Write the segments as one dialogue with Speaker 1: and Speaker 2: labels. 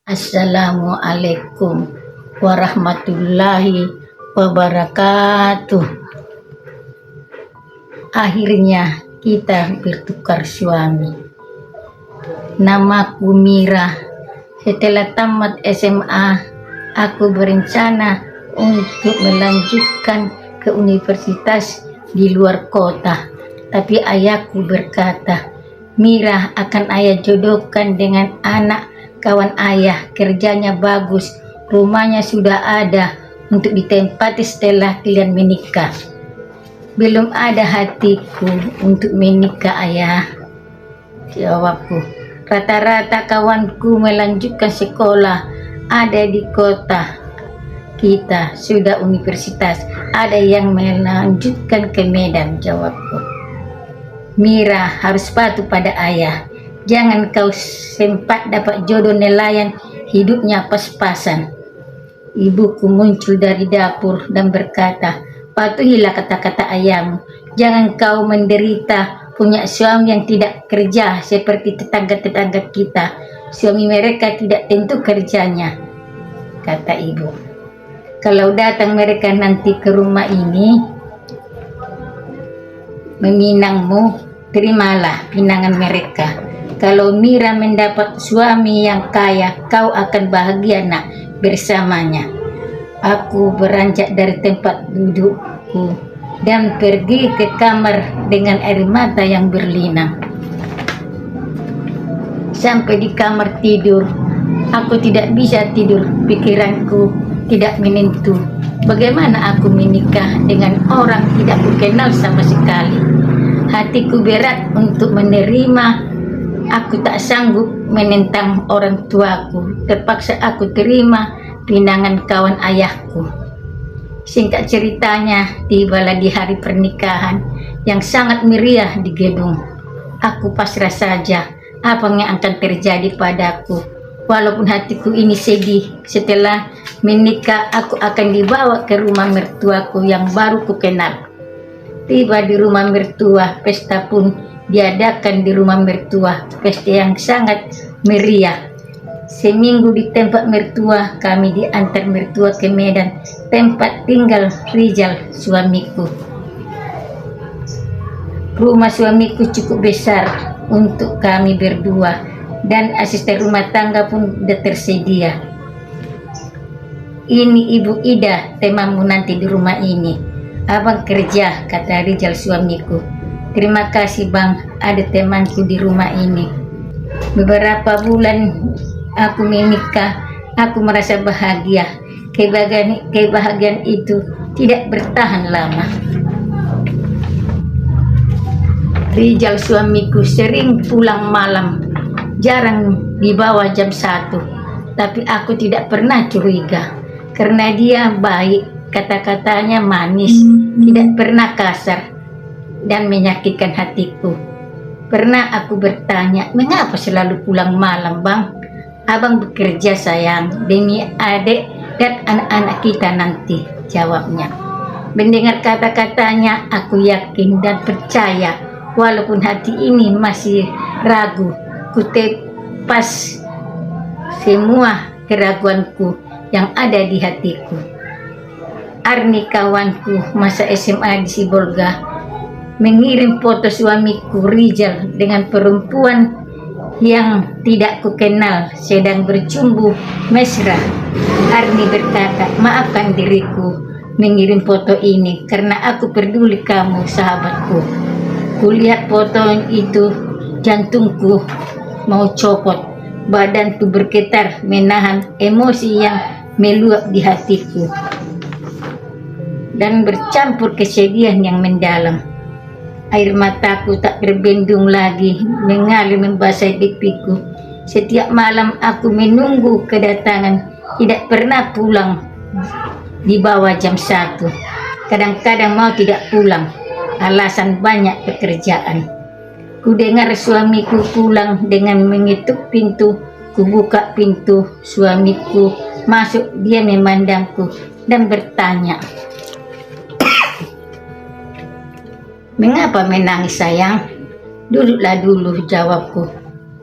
Speaker 1: Assalamualaikum warahmatullahi wabarakatuh. Akhirnya kita bertukar suami. Namaku Mira. Setelah tamat SMA, aku berencana untuk melanjutkan ke universitas di luar kota. Tapi ayahku berkata, Mira akan ayah jodohkan dengan anak kawan ayah, kerjanya bagus, rumahnya sudah ada untuk ditempati setelah kalian menikah. Belum ada hatiku untuk menikah, ayah. Jawabku. Rata-rata kawanku melanjutkan sekolah, ada di kota kita sudah universitas, ada yang melanjutkan ke Medan. Jawabku. Mira harus patuh pada ayah. Jangan kau sempat dapat jodoh nelayan, hidupnya pas-pasan. Ibuku muncul dari dapur dan berkata, patuhilah kata-kata ayahmu. Jangan kau menderita punya suami yang tidak kerja seperti tetangga-tetangga kita. Suami mereka tidak tentu kerjanya, kata ibu. Kalau datang mereka nanti ke rumah ini meminangmu, terimalah pinangan mereka. Kalau Mira mendapat suami yang kaya, kau akan bahagia nak bersamanya. Aku beranjak dari tempat dudukku dan pergi ke kamar dengan air mata yang berlinang. Sampai di kamar tidur, aku tidak bisa tidur, pikiranku tidak menentu. Bagaimana aku menikah dengan orang tidak kukenal sama sekali? Hatiku berat untuk menerima. Aku tak sanggup menentang orang tuaku. Terpaksa aku terima pinangan kawan ayahku. Singkat ceritanya, tibalah di hari pernikahan yang sangat meriah di gedung. Aku pasrah saja apa yang akan terjadi padaku. Walaupun hatiku ini sedih, setelah menikah aku akan dibawa ke rumah mertuaku yang baru kukenal. Tiba di rumah mertua, pesta pun diadakan di rumah mertua, pesta yang sangat meriah. Seminggu di tempat mertua, kami diantar mertua ke Medan, tempat tinggal Rizal suamiku. Rumah suamiku cukup besar untuk kami berdua dan asisten rumah tangga pun sudah tersedia. Ini Ibu Ida, temamu nanti di rumah ini. Abang kerja, kata Rizal suamiku. Terima kasih bang, ada temanku di rumah ini. Beberapa bulan aku menikah, aku merasa bahagia. Kebahagiaan itu tidak bertahan lama. Rizal suamiku sering pulang malam, jarang dibawa jam 1. Tapi aku tidak pernah curiga, karena dia baik, kata-katanya manis, tidak pernah kasar dan menyakitkan hatiku. Pernah aku bertanya, mengapa selalu pulang malam bang? Abang bekerja sayang, demi adik dan anak-anak kita nanti, jawabnya. Mendengar kata-katanya, aku yakin dan percaya, walaupun hati ini masih ragu. Ku tepas semua keraguanku yang ada di hatiku. Arni kawanku masa SMA di Sibolga mengirim foto suamiku Rizal dengan perempuan yang tidak kukenal sedang bercumbu mesra. Arni berkata, maafkan diriku mengirim foto ini karena aku peduli kamu sahabatku. Kulihat foto itu, jantungku mau copot, badanku bergetar menahan emosi yang meluap di hatiku dan bercampur kesedihan yang mendalam. Air mataku tak terbendung lagi mengalir membasahi pipiku. Setiap malam aku menunggu kedatangan, tidak pernah pulang di bawah jam 1. Kadang-kadang mau tidak pulang, alasan banyak pekerjaan. Ku dengar suamiku pulang dengan mengetuk pintu. Ku buka pintu, suamiku masuk, dia memandangku dan bertanya, mengapa menangis sayang? Duduklah dulu, jawabku.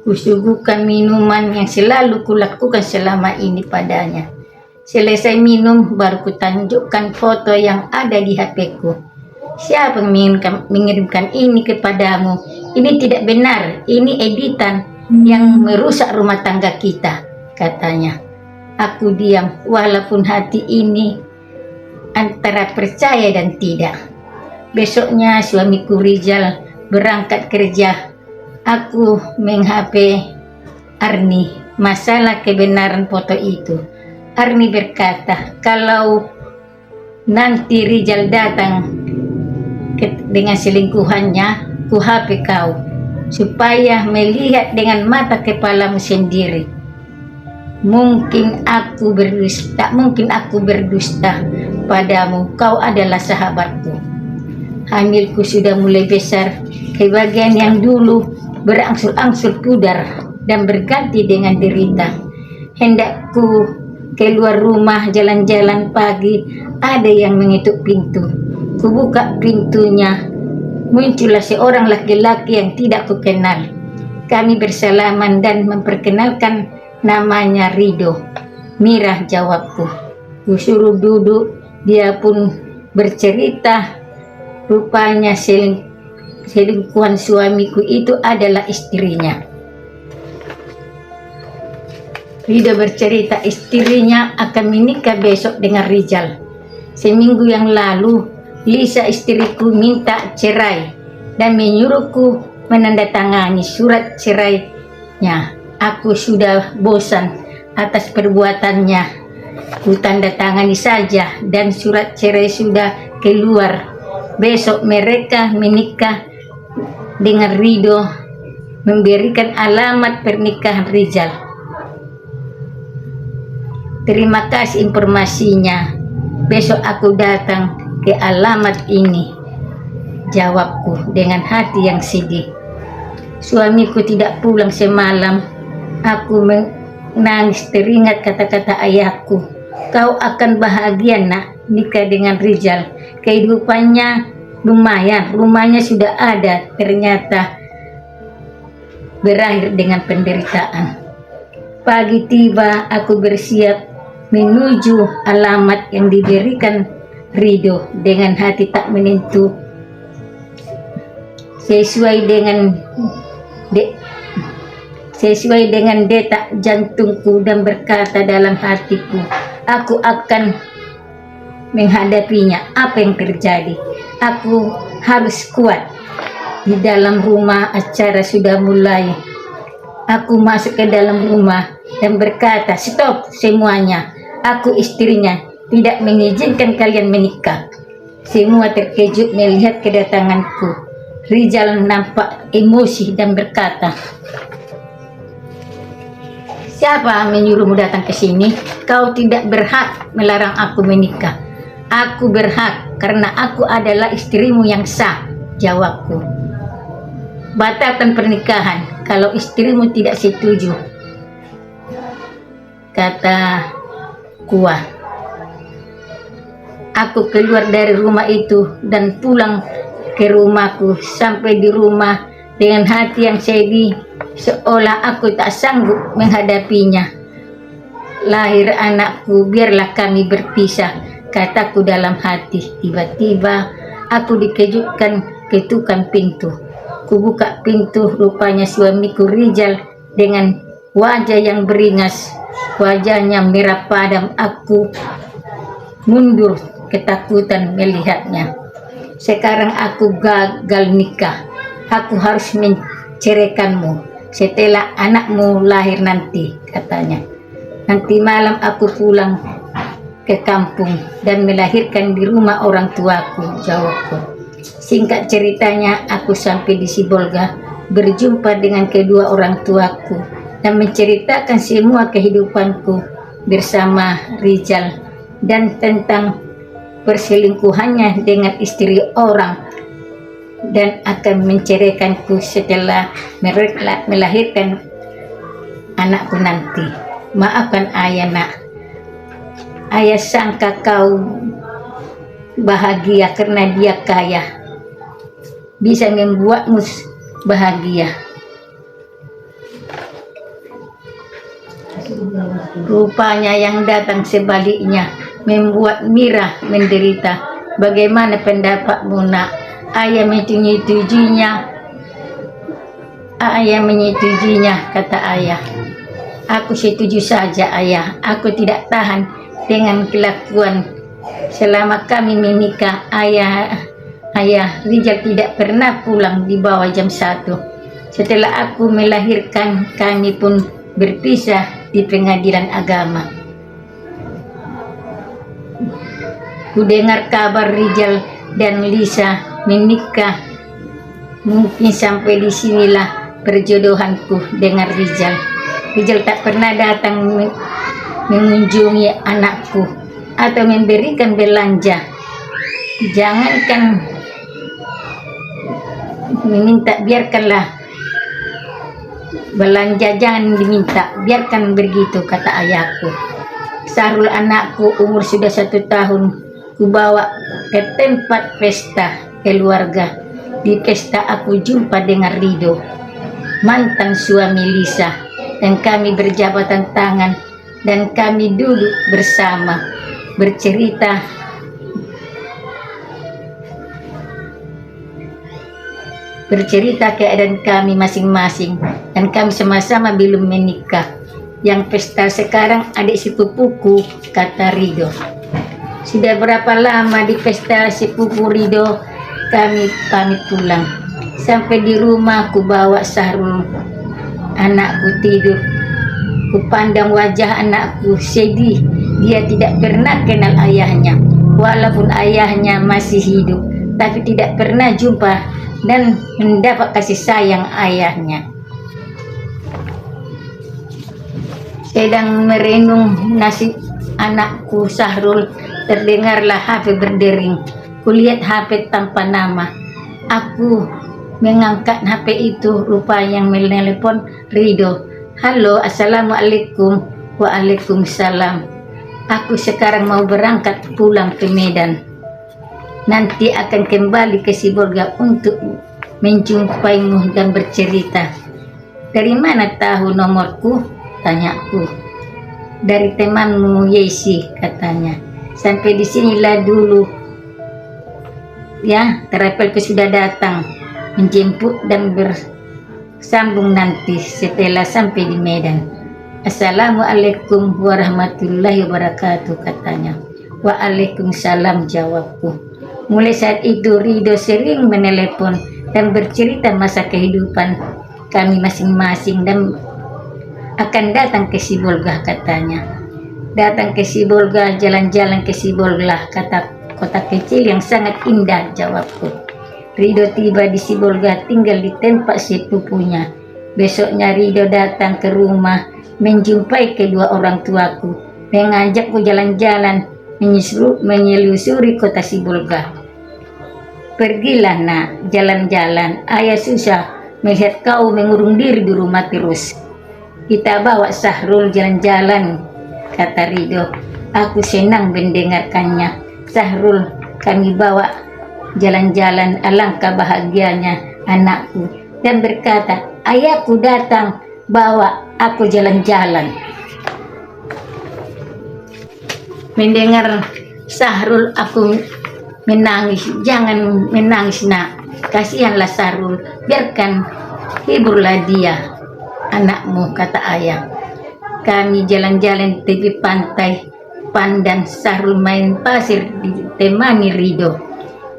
Speaker 1: Kusuguhkan minuman yang selalu kulakukan selama ini padanya. Selesai minum, baru kutunjukkan foto yang ada di HP-ku. Siapa yang mengirimkan ini kepadamu? Ini tidak benar, ini editan yang merusak rumah tangga kita, katanya. Aku diam, walaupun hati ini antara percaya dan tidak. Besoknya suamiku Rizal berangkat kerja. Aku meng-HP Arni masalah kebenaran foto itu. Arni berkata, kalau nanti Rizal datang dengan selingkuhannya, ku HP kau supaya melihat dengan mata kepalamu sendiri. Mungkin aku berdusta, tak mungkin aku berdusta padamu. Kau adalah sahabatku. Hamilku sudah mulai besar. Kebahagiaan yang dulu berangsur-angsur pudar dan berganti dengan derita. Hendakku keluar rumah jalan-jalan pagi, ada yang mengetuk pintu. Kubuka pintunya, muncullah seorang laki-laki yang tidak kukenal. Kami bersalaman dan memperkenalkan namanya Rido. Mirah, jawabku. Kusuruh duduk, dia pun bercerita. Rupanya selingkuhan suamiku itu adalah istrinya. Rido bercerita istrinya akan menikah besok dengan Rizal. Seminggu yang lalu, Lisa istriku minta cerai dan menyuruhku menandatangani surat cerainya. Aku sudah bosan atas perbuatannya. Ku tanda tangani saja dan surat cerai sudah keluar. Besok mereka menikah dengan Rido, memberikan alamat pernikahan Rizal. Terima kasih informasinya. Besok aku datang ke alamat ini, jawabku dengan hati yang sedih. Suamiku tidak pulang semalam. Aku menangis teringat kata-kata ayahku. Kau akan bahagia nak nikah dengan Rizal. Kehidupannya lumayan, rumahnya sudah ada. Ternyata berakhir dengan penderitaan. Pagi tiba, aku bersiap menuju alamat yang diberikan Rido dengan hati tak menentu. Sesuai dengan detak jantungku dan berkata dalam hatiku, aku akan menghadapinya apa yang terjadi. Aku harus kuat. Di dalam rumah acara sudah mulai. Aku masuk ke dalam rumah dan berkata, stop semuanya. Aku istrinya, tidak mengizinkan kalian menikah. Semua terkejut melihat kedatanganku. Rizal nampak emosi dan berkata, siapa menyuruhmu datang ke sini? Kau tidak berhak melarang aku menikah. Aku berhak karena aku adalah istrimu yang sah, jawabku. Batalkan pernikahan kalau istrimu tidak setuju, kata Kuah. Aku keluar dari rumah itu dan pulang ke rumahku. Sampai di rumah dengan hati yang sedih, seolah aku tak sanggup menghadapinya. Lahir anakku, biarlah kami berpisah, kataku dalam hati. Tiba-tiba aku dikejutkan ketukan pintu. Kubuka pintu, rupanya suamiku Rizal dengan wajah yang beringas. Wajahnya merah padam. Aku mundur ketakutan melihatnya. Sekarang aku gagal nikah. Aku harus menceraikanmu setelah anakmu lahir nanti, katanya. Nanti malam aku pulang ke kampung dan melahirkan di rumah orang tuaku, jawabku. Singkat ceritanya, aku sampai di Sibolga, berjumpa dengan kedua orang tuaku dan menceritakan semua kehidupanku bersama Rizal dan tentang perselingkuhannya dengan istri orang dan akan menceraikanku setelah melahirkan anakku nanti. Maafkan ayah nak. Ayah sangka kau bahagia karena dia kaya, bisa membuatmu bahagia. Rupanya yang datang sebaliknya membuat Mira menderita. Bagaimana pendapatmu, nak? Ayah menyetujuinya. Ayah menyetujuinya, kata ayah. Aku setuju saja, ayah. Aku tidak tahan dengan kelakuan selama kami menikah. Ayah, Rijal tidak pernah pulang di bawah jam 1. Setelah aku melahirkan, kami pun berpisah di pengadilan agama. Ku dengar kabar Rijal dan Lisa menikah. Mungkin sampai di sinilah perjodohanku dengan Rijal. Rijal tak pernah datang mengunjungi anakku atau memberikan belanja. Jangankan meminta, biarkanlah belanja, jangan diminta, biarkan begitu, kata ayahku. Sahrul anakku umur sudah 1 tahun, ku bawa ke tempat pesta keluarga. Di pesta aku jumpa dengan Rido, mantan suami Lisa, dan kami berjabatan tangan dan kami duduk bersama bercerita keadaan kami masing-masing, dan kami sama-sama belum menikah. Yang pesta sekarang adik sepupuku, kata Rido. Sudah berapa lama di pesta sepupu Rido? Kami pamit pulang. Sampai di rumah ku bawa Sahrul anakku tidur. Ku pandang wajah anakku sedih. Dia tidak pernah kenal ayahnya, walaupun ayahnya masih hidup, tapi tidak pernah jumpa dan mendapat kasih sayang ayahnya. Sedang merenung nasib anakku Sahrul, terdengarlah HP berdering. Kulihat HP tanpa nama. Aku mengangkat HP itu, rupa yang menelepon Rido. Halo, assalamualaikum. Waalaikumsalam. Aku sekarang mau berangkat pulang ke Medan. Nanti akan kembali ke Sibolga untuk menjumpaimu dan bercerita. Dari mana tahu nomorku? Tanyaku. Dari temanmu Yesi, katanya. Sampai di sinilah dulu. Ya, travelku sudah datang menjemput dan bersambung nanti setelah sampai di Medan. Assalamualaikum warahmatullahi wabarakatuh, katanya. Waalaikumsalam, jawabku. Mulai saat itu Rido sering menelepon dan bercerita masa kehidupan kami masing-masing dan akan datang ke Sibolga, katanya. Datang ke Sibolga, jalan-jalan ke Sibolga, kata kota kecil yang sangat indah, jawabku. Rido tiba di Sibolga, tinggal di tempat sepupunya. Besoknya Rido datang ke rumah, menjumpai kedua orang tuaku, mengajakku jalan-jalan, menyelusuri kota Sibolga. Pergilah, nak, jalan-jalan. Ayah susah melihat kau mengurung diri di rumah terus. Kita bawa Sahrul jalan-jalan, kata Rido. Aku senang mendengarkannya. Sahrul kami bawa jalan-jalan, alangkah bahagianya anakku. Dan berkata, ayahku datang bawa aku jalan-jalan. Mendengar Sahrul aku menangis. Jangan menangis, nak. Kasihanlah Sahrul. Biarkan, hiburlah dia, anakmu, kata ayah. Kami jalan-jalan di tepi pantai Pandan. Sahrul main pasir ditemani Rido.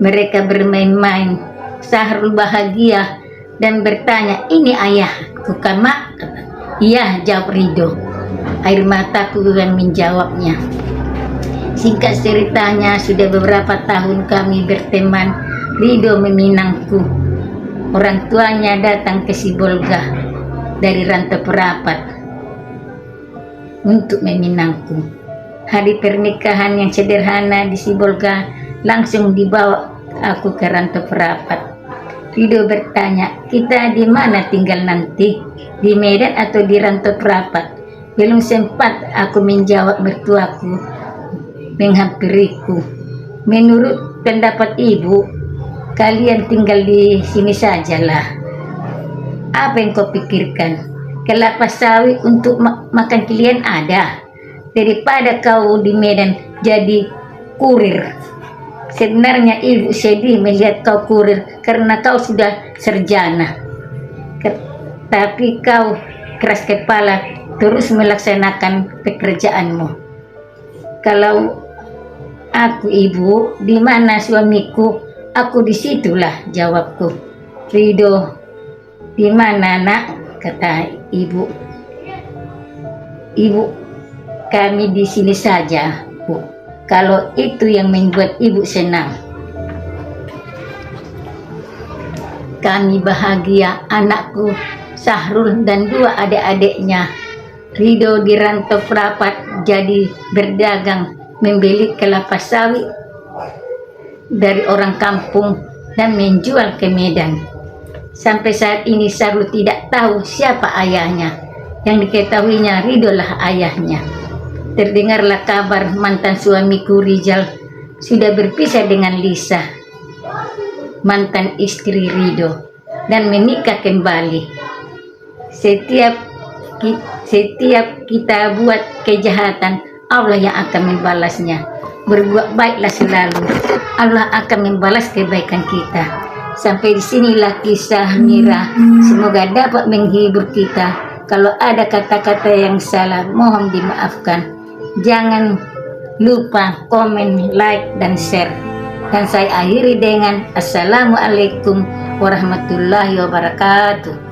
Speaker 1: Mereka bermain-main. Sahrul bahagia dan bertanya, ini ayahku kan, mak? Iya, jawab Rido. Air mataku yang menjawabnya. Singkat ceritanya, sudah beberapa tahun kami berteman. Rido meminangku. Orang tuanya datang ke Sibolga dari rantau perapat untuk meminangku. Hari pernikahan yang sederhana di Sibolga, langsung dibawa aku ke rantau perapat. Rido bertanya, kita di mana tinggal nanti? Di Medan atau di rantau perapat? Belum sempat aku menjawab, mertuaku menghampiriku. Menurut pendapat ibu, kalian tinggal di sini sajalah. Apa yang kau pikirkan? kelapa sawit untuk makan kalian ada. Daripada kau di Medan jadi kurir. Sebenarnya ibu sedih melihat kau kurir karena kau sudah sarjana. Tapi kau keras kepala terus melaksanakan pekerjaanmu. Kalau aku ibu, di mana suamiku? Aku disitulah, jawabku. Rido, di mana nak? Kata ibu. Ibu, kami di sini saja, Bu. Kalau itu yang membuat ibu senang. Kami bahagia, anakku Sahrul dan 2 adik-adiknya. Rido dirantau perapat jadi berdagang, membeli kelapa sawit dari orang kampung dan menjual ke Medan. Sampai saat ini Sahrul tidak tahu siapa ayahnya. Yang diketahuinya Rido lah ayahnya. Terdengarlah kabar mantan suamiku Rizal sudah berpisah dengan Lisa, mantan istri Rido, dan menikah kembali. Setiap kita buat kejahatan, Allah yang akan membalasnya. Berbuat baiklah selalu, Allah akan membalas kebaikan kita. Sampai disinilah kisah Mira. Semoga dapat menghibur kita. Kalau ada kata-kata yang salah, mohon dimaafkan. Jangan lupa komen, like, dan share. Dan saya akhiri dengan Assalamualaikum warahmatullahi wabarakatuh.